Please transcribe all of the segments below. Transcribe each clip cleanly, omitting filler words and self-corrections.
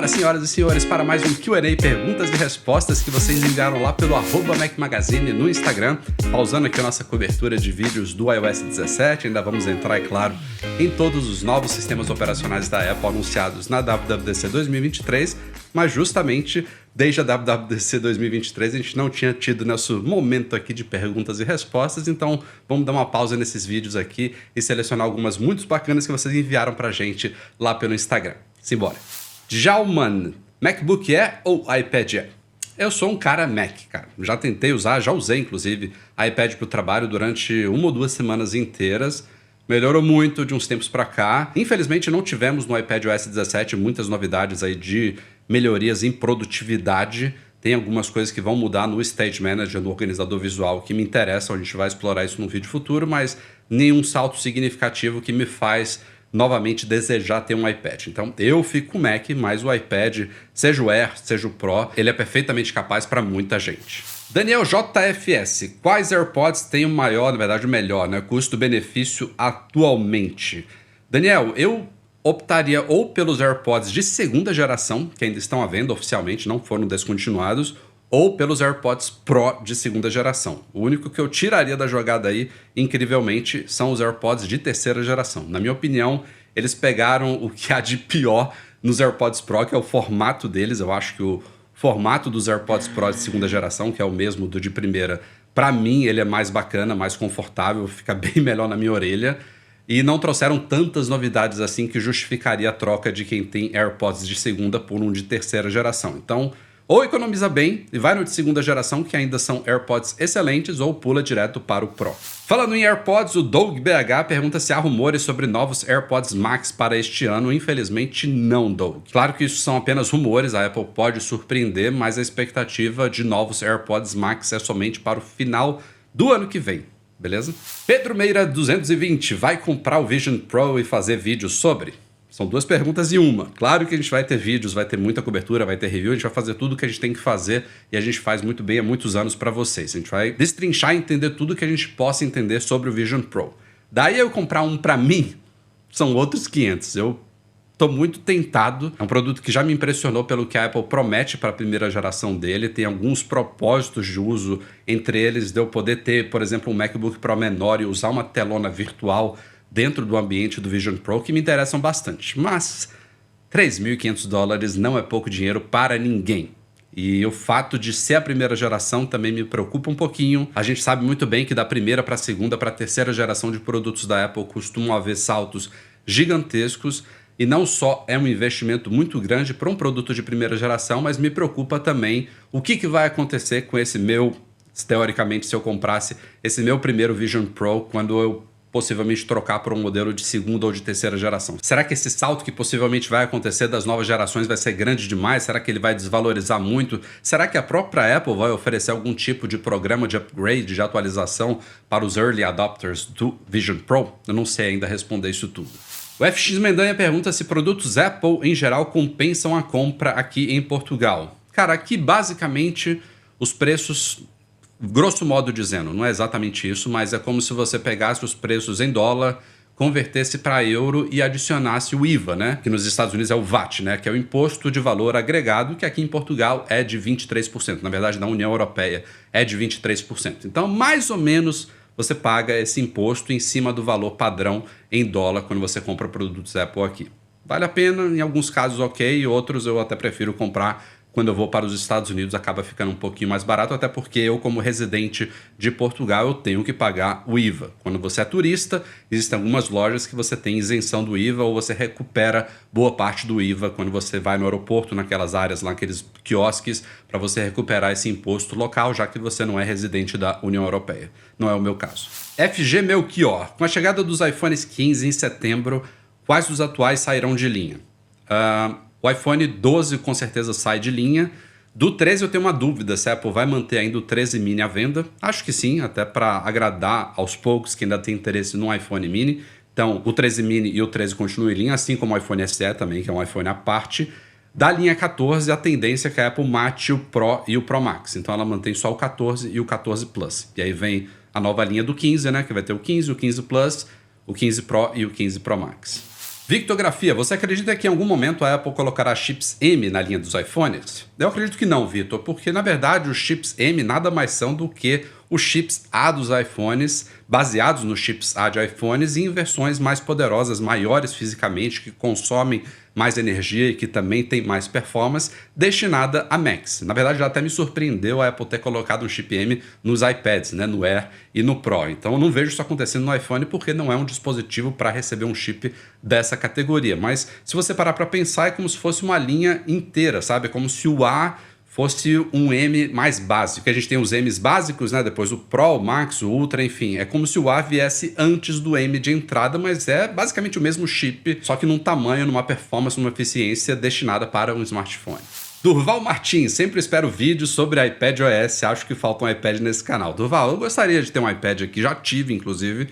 Simbora, senhoras e senhores, para mais um Q&A, perguntas e respostas que vocês enviaram lá pelo @MacMagazine no Instagram. Pausando aqui a nossa cobertura de vídeos do iOS 17, ainda vamos entrar, é claro, em todos os novos sistemas operacionais da Apple anunciados na WWDC 2023, mas justamente desde a WWDC 2023 a gente não tinha tido nosso momento aqui de perguntas e respostas, então vamos dar uma pausa nesses vídeos aqui e selecionar algumas muito bacanas que vocês enviaram pra gente lá pelo Instagram. Simbora. Jalman, MacBook Air ou iPad Air? Eu sou um cara Mac, cara. Já tentei usar, já usei inclusive iPad pro trabalho durante 1 ou 2 semanas inteiras. Melhorou muito de uns tempos pra cá. Infelizmente não tivemos no iPadOS 17 muitas novidades aí de melhorias em produtividade. Tem algumas coisas que vão mudar no Stage Manager, no organizador visual, que me interessam. A gente vai explorar isso num vídeo futuro, mas nenhum salto significativo que me faz novamente desejar ter um iPad. Então eu fico com o Mac, mas o iPad, seja o Air, seja o Pro, ele é perfeitamente capaz para muita gente. Daniel JFS, quais AirPods têm o maior, na verdade o melhor, né, custo-benefício atualmente? Daniel, eu optaria ou pelos AirPods de segunda geração, que ainda estão à venda oficialmente, não foram descontinuados, ou pelos AirPods Pro de segunda geração. O único que eu tiraria da jogada aí, incrivelmente, são os AirPods de terceira geração. Na minha opinião, eles pegaram o que há de pior nos AirPods Pro, que é o formato deles. Eu acho que o formato dos AirPods Pro de segunda geração, que é o mesmo do de primeira, para mim ele é mais bacana, mais confortável, fica bem melhor na minha orelha. E não trouxeram tantas novidades assim que justificaria a troca de quem tem AirPods de segunda por um de terceira geração. Então, ou economiza bem e vai no de segunda geração, que ainda são AirPods excelentes, ou pula direto para o Pro. Falando em AirPods, o Doug BH pergunta se há rumores sobre novos AirPods Max para este ano. Infelizmente não, Doug. Claro que isso são apenas rumores, a Apple pode surpreender, mas a expectativa de novos AirPods Max é somente para o final do ano que vem. Beleza? Pedro Meira 220, vai comprar o Vision Pro e fazer vídeos sobre? São 2 perguntas em uma. Claro que a gente vai ter vídeos, vai ter muita cobertura, vai ter review, a gente vai fazer tudo o que a gente tem que fazer e a gente faz muito bem há muitos anos para vocês. A gente vai destrinchar e entender tudo que a gente possa entender sobre o Vision Pro. Daí eu comprar um para mim, são outros 500. Eu tô muito tentado. É um produto que já me impressionou pelo que a Apple promete para a primeira geração dele. Tem alguns propósitos de uso, entre eles de eu poder ter, por exemplo, um MacBook Pro menor e usar uma telona virtual dentro do ambiente do Vision Pro, que me interessam bastante. Mas $3.500 não é pouco dinheiro para ninguém. E o fato de ser a primeira geração também me preocupa um pouquinho. A gente sabe muito bem que da primeira para a segunda para a terceira geração de produtos da Apple costumam haver saltos gigantescos. E não só é um investimento muito grande para um produto de primeira geração, mas me preocupa também o que vai acontecer com esse meu, teoricamente, se eu comprasse esse meu primeiro Vision Pro, quando eu possivelmente trocar por um modelo de segunda ou de terceira geração. Será que esse salto que possivelmente vai acontecer das novas gerações vai ser grande demais? Será que ele vai desvalorizar muito? Será que a própria Apple vai oferecer algum tipo de programa de upgrade, de atualização para os early adopters do Vision Pro? Eu não sei ainda responder isso tudo. O FX Mendanha pergunta se produtos Apple em geral compensam a compra aqui em Portugal. Cara, aqui basicamente os preços, grosso modo dizendo, não é exatamente isso, mas é como se você pegasse os preços em dólar, convertesse para euro e adicionasse o IVA, né? Que nos Estados Unidos é o VAT, né? Que é o Imposto de Valor Agregado, que aqui em Portugal é de 23%. Na verdade, na União Europeia é de 23%. Então, mais ou menos, você paga esse imposto em cima do valor padrão em dólar quando você compra produtos Apple aqui. Vale a pena, em alguns casos ok, outros eu até prefiro comprar quando eu vou para os Estados Unidos, acaba ficando um pouquinho mais barato, até porque eu, como residente de Portugal, eu tenho que pagar o IVA. Quando você é turista, existem algumas lojas que você tem isenção do IVA ou você recupera boa parte do IVA quando você vai no aeroporto, naquelas áreas lá, aqueles quiosques, para você recuperar esse imposto local, já que você não é residente da União Europeia. Não é o meu caso. FG Melchior, com a chegada dos iPhones 15 em setembro, quais dos atuais sairão de linha? O iPhone 12 com certeza sai de linha. Do 13 eu tenho uma dúvida se a Apple vai manter ainda o 13 mini à venda. Acho que sim, até para agradar aos poucos que ainda tem interesse no iPhone mini. Então o 13 mini e o 13 continuam em linha, assim como o iPhone SE também, que é um iPhone à parte. Da linha 14, a tendência é que a Apple mate o Pro e o Pro Max. Então ela mantém só o 14 e o 14 Plus. E aí vem a nova linha do 15, né? Que vai ter o 15, o 15 Plus, o 15 Pro e o 15 Pro Max. Victografia, você acredita que em algum momento a Apple colocará chips M na linha dos iPhones? Eu acredito que não, Vitor, porque na verdade os chips M nada mais são do que os chips A dos iPhones, baseados nos chips A de iPhones e em versões mais poderosas, maiores fisicamente, que consomem mais energia e que também tem mais performance, destinada a Macs. Na verdade, já até me surpreendeu a Apple ter colocado um chip M nos iPads, né, no Air e no Pro. Então eu não vejo isso acontecendo no iPhone porque não é um dispositivo para receber um chip dessa categoria. Mas se você parar para pensar, é como se fosse uma linha inteira, sabe? É como se o A fosse um M mais básico. A gente tem os M's básicos, né? Depois o Pro, o Max, o Ultra, enfim. É como se o A viesse antes do M de entrada, mas é basicamente o mesmo chip, só que num tamanho, numa performance, numa eficiência destinada para um smartphone. Durval Martins, sempre espero vídeos sobre iPadOS, acho que falta um iPad nesse canal. Durval, eu gostaria de ter um iPad aqui, já tive, inclusive.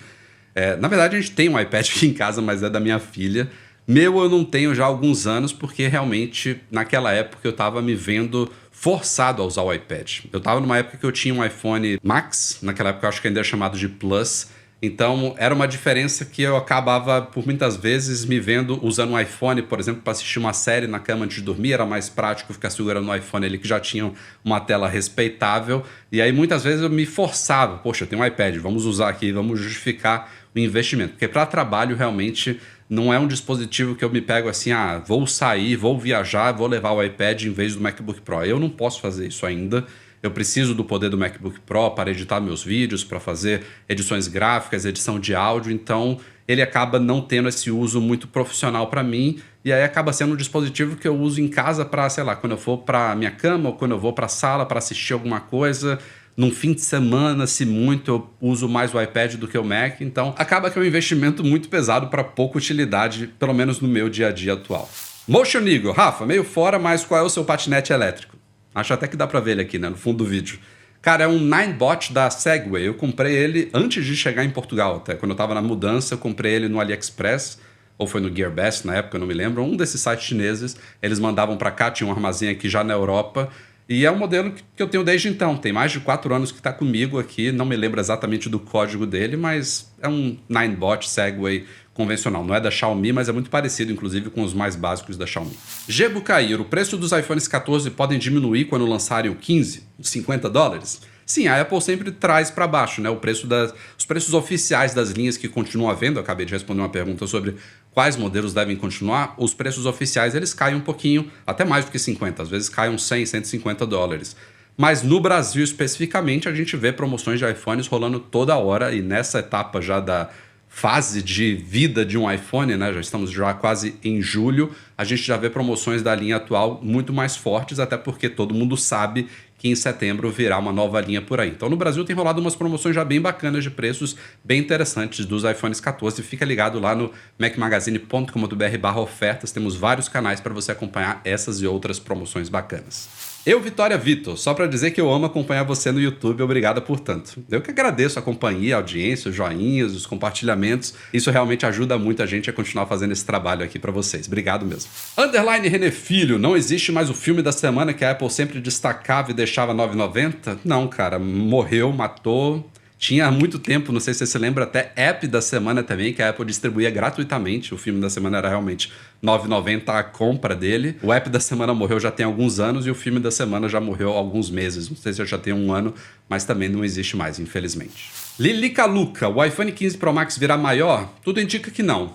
Na verdade, a gente tem um iPad aqui em casa, mas é da minha filha. Meu eu não tenho já há alguns anos, porque realmente, naquela época, eu estava me vendo forçado a usar o iPad. Eu estava numa época que eu tinha um iPhone Max, naquela época eu acho que ainda é chamado de Plus, então era uma diferença que eu acabava, por muitas vezes, me vendo usando um iPhone, por exemplo, para assistir uma série na cama antes de dormir, era mais prático ficar segurando no iPhone ali que já tinha uma tela respeitável, e aí muitas vezes eu me forçava, poxa, eu tenho um iPad, vamos usar aqui, vamos justificar o investimento, porque para trabalho realmente não é um dispositivo que eu me pego assim, vou sair, vou viajar, vou levar o iPad em vez do MacBook Pro. Eu não posso fazer isso ainda. Eu preciso do poder do MacBook Pro para editar meus vídeos, para fazer edições gráficas, edição de áudio. Então, ele acaba não tendo esse uso muito profissional para mim. E aí acaba sendo um dispositivo que eu uso em casa para, sei lá, quando eu for para minha cama ou quando eu vou para a sala para assistir alguma coisa. Num fim de semana, se muito, eu uso mais o iPad do que o Mac. Então, acaba que é um investimento muito pesado para pouca utilidade, pelo menos no meu dia a dia atual. Motion Eagle. Rafa, meio fora, mas qual é o seu patinete elétrico? Acho até que dá para ver ele aqui, né, no fundo do vídeo. Cara, é um Ninebot da Segway. Eu comprei ele antes de chegar em Portugal. Até quando eu tava na mudança, eu comprei ele no AliExpress. Ou foi no GearBest na época, eu não me lembro. Um desses sites chineses. Eles mandavam para cá, tinha um armazém aqui já na Europa. E é um modelo que eu tenho desde então. Tem mais de 4 anos que está comigo aqui. Não me lembro exatamente do código dele, mas é um Ninebot Segway convencional. Não é da Xiaomi, mas é muito parecido, inclusive, com os mais básicos da Xiaomi. Gebo Cair, o preço dos iPhones 14 podem diminuir quando lançarem o 15? Uns $50? Sim, a Apple sempre traz para baixo, né? Os preços oficiais das linhas que continuam à venda. Eu acabei de responder uma pergunta sobre quais modelos devem continuar. Os preços oficiais eles caem um pouquinho, até mais do que 50, às vezes caem uns 100, $150. Mas no Brasil especificamente a gente vê promoções de iPhones rolando toda hora e nessa etapa já da fase de vida de um iPhone, né? Já estamos já quase em julho, a gente já vê promoções da linha atual muito mais fortes, até porque todo mundo sabe que em setembro virá uma nova linha por aí. Então no Brasil tem rolado umas promoções já bem bacanas de preços, bem interessantes dos iPhones 14. Fica ligado lá no macmagazine.com.br/ofertas, temos vários canais para você acompanhar essas e outras promoções bacanas. Eu, Vitória Vitor, só para dizer que eu amo acompanhar você no YouTube, obrigado por tanto. Eu que agradeço a companhia, a audiência, os joinhas, os compartilhamentos. Isso realmente ajuda muito a gente a continuar fazendo esse trabalho aqui para vocês. Obrigado mesmo. Underline René Filho, não existe mais o filme da semana que a Apple sempre destacava e deixava R$9,90? Não, cara, morreu, matou. Tinha há muito tempo, não sei se você se lembra, até App da Semana também, que a Apple distribuía gratuitamente. O filme da semana era realmente R$9,90 a compra dele. O App da Semana morreu já tem alguns anos e o filme da semana já morreu há alguns meses. Não sei se já tem um ano, mas também não existe mais, infelizmente. Lilica Luca, o iPhone 15 Pro Max virá maior? Tudo indica que não.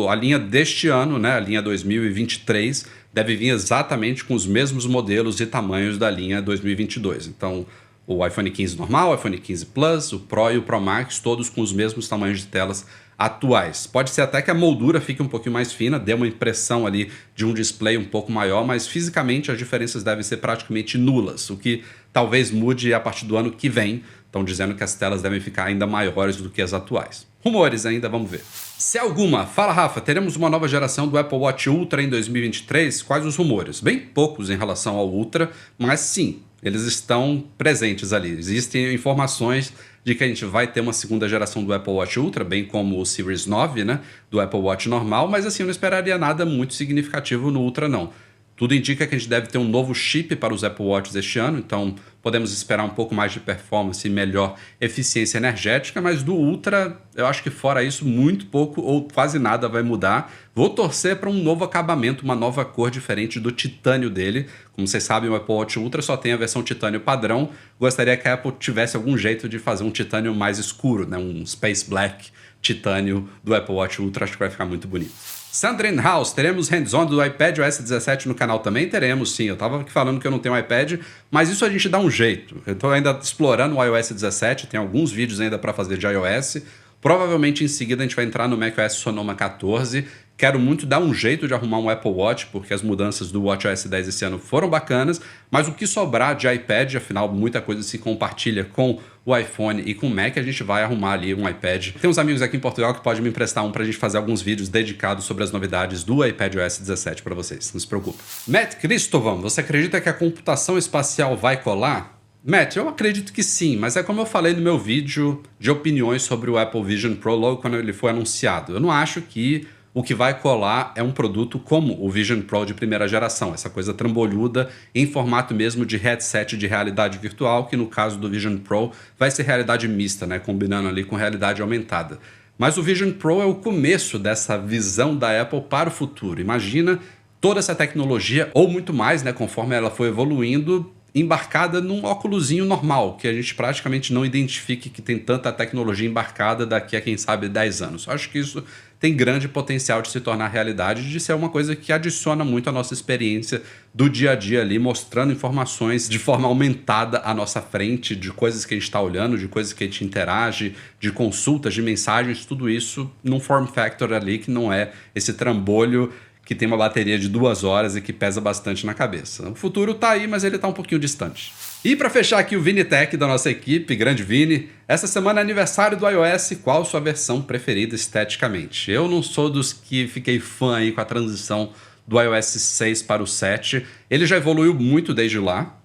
A linha deste ano, né, a linha 2023, deve vir exatamente com os mesmos modelos e tamanhos da linha 2022. Então, o iPhone 15 normal, o iPhone 15 Plus, o Pro e o Pro Max, todos com os mesmos tamanhos de telas atuais. Pode ser até que a moldura fique um pouquinho mais fina, dê uma impressão ali de um display um pouco maior, mas fisicamente as diferenças devem ser praticamente nulas, o que talvez mude a partir do ano que vem. Estão dizendo que as telas devem ficar ainda maiores do que as atuais. Rumores ainda, vamos ver. Se alguma, fala Rafa, teremos uma nova geração do Apple Watch Ultra em 2023? Quais os rumores? Bem poucos em relação ao Ultra, mas sim, eles estão presentes ali. Existem informações de que a gente vai ter uma segunda geração do Apple Watch Ultra, bem como o Series 9, né, do Apple Watch normal, mas assim, eu não esperaria nada muito significativo no Ultra, não. Tudo indica que a gente deve ter um novo chip para os Apple Watches este ano, então podemos esperar um pouco mais de performance e melhor eficiência energética, mas do Ultra, eu acho que fora isso, muito pouco ou quase nada vai mudar. Vou torcer para um novo acabamento, uma nova cor diferente do titânio dele. Como vocês sabem, o Apple Watch Ultra só tem a versão titânio padrão. Gostaria que a Apple tivesse algum jeito de fazer um titânio mais escuro, né? Um Space Black titânio do Apple Watch Ultra, acho que vai ficar muito bonito. Sandrine House, teremos hands-on do iPadOS 17 no canal também? Teremos, sim. Eu tava aqui falando que eu não tenho iPad, mas isso a gente dá um jeito. Eu tô ainda explorando o iOS 17, tem alguns vídeos ainda para fazer de iOS. Provavelmente em seguida a gente vai entrar no macOS Sonoma 14. Quero muito dar um jeito de arrumar um Apple Watch, porque as mudanças do WatchOS 10 esse ano foram bacanas, mas o que sobrar de iPad, afinal muita coisa se compartilha com o iPhone e com o Mac, a gente vai arrumar ali um iPad. Tem uns amigos aqui em Portugal que podem me emprestar um pra gente fazer alguns vídeos dedicados sobre as novidades do iPadOS 17 para vocês, não se preocupe. Matt Cristovan, você acredita que a computação espacial vai colar? Matt, eu acredito que sim, mas é como eu falei no meu vídeo de opiniões sobre o Apple Vision Pro logo quando ele foi anunciado. Eu não acho que o que vai colar é um produto como o Vision Pro de primeira geração, essa coisa trambolhuda em formato mesmo de headset de realidade virtual, que no caso do Vision Pro vai ser realidade mista, né, combinando ali com realidade aumentada. Mas o Vision Pro é o começo dessa visão da Apple para o futuro. Imagina toda essa tecnologia, ou muito mais, né, conforme ela foi evoluindo, embarcada num óculosinho normal, que a gente praticamente não identifique que tem tanta tecnologia embarcada daqui a, quem sabe, 10 anos. Acho que isso tem grande potencial de se tornar realidade, de ser uma coisa que adiciona muito à nossa experiência do dia a dia ali, mostrando informações de forma aumentada à nossa frente, de coisas que a gente está olhando, de coisas que a gente interage, de consultas, de mensagens, tudo isso num form factor ali que não é esse trambolho que tem uma bateria de 2 horas e que pesa bastante na cabeça. O futuro tá aí, mas ele tá um pouquinho distante. E para fechar aqui o ViniTech da nossa equipe, grande Vini, essa semana é aniversário do iOS, qual sua versão preferida esteticamente? Eu não sou dos que fiquei fã aí com a transição do iOS 6 para o 7, ele já evoluiu muito desde lá.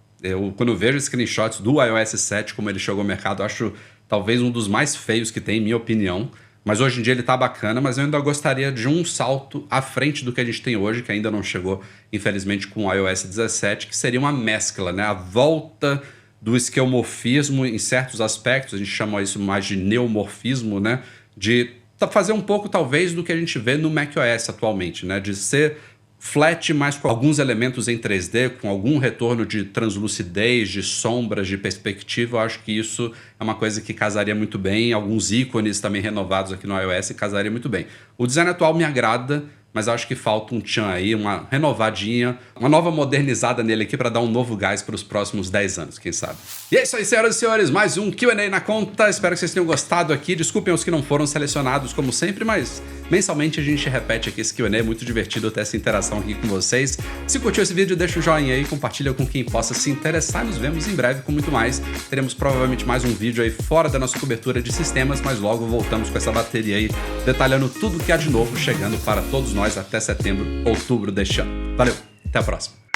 Quando eu vejo screenshots do iOS 7, como ele chegou ao mercado, acho talvez um dos mais feios que tem, em minha opinião. Mas hoje em dia ele tá bacana, mas eu ainda gostaria de um salto à frente do que a gente tem hoje, que ainda não chegou, infelizmente, com o iOS 17, que seria uma mescla, né? A volta do esquemorfismo em certos aspectos, a gente chama isso mais de neomorfismo, né? De fazer um pouco, talvez, do que a gente vê no macOS atualmente, né? De ser flat, mas com alguns elementos em 3D, com algum retorno de translucidez, de sombras, de perspectiva. Eu acho que isso é uma coisa que casaria muito bem. Alguns ícones também renovados aqui no iOS casaria muito bem. O design atual me agrada, mas acho que falta um tchan aí, uma renovadinha, uma nova modernizada nele aqui para dar um novo gás para os próximos 10 anos, quem sabe. E é isso aí, senhoras e senhores, mais um Q&A na conta. Espero que vocês tenham gostado aqui. Desculpem os que não foram selecionados, como sempre, mas mensalmente a gente repete aqui esse Q&A. É muito divertido ter essa interação aqui com vocês. Se curtiu esse vídeo, deixa um joinha aí, compartilha com quem possa se interessar. Nos vemos em breve com muito mais. Teremos provavelmente mais um vídeo aí fora da nossa cobertura de sistemas, mas logo voltamos com essa bateria aí, detalhando tudo que há de novo, chegando para todos nós até setembro, outubro deste ano. Valeu, até a próxima.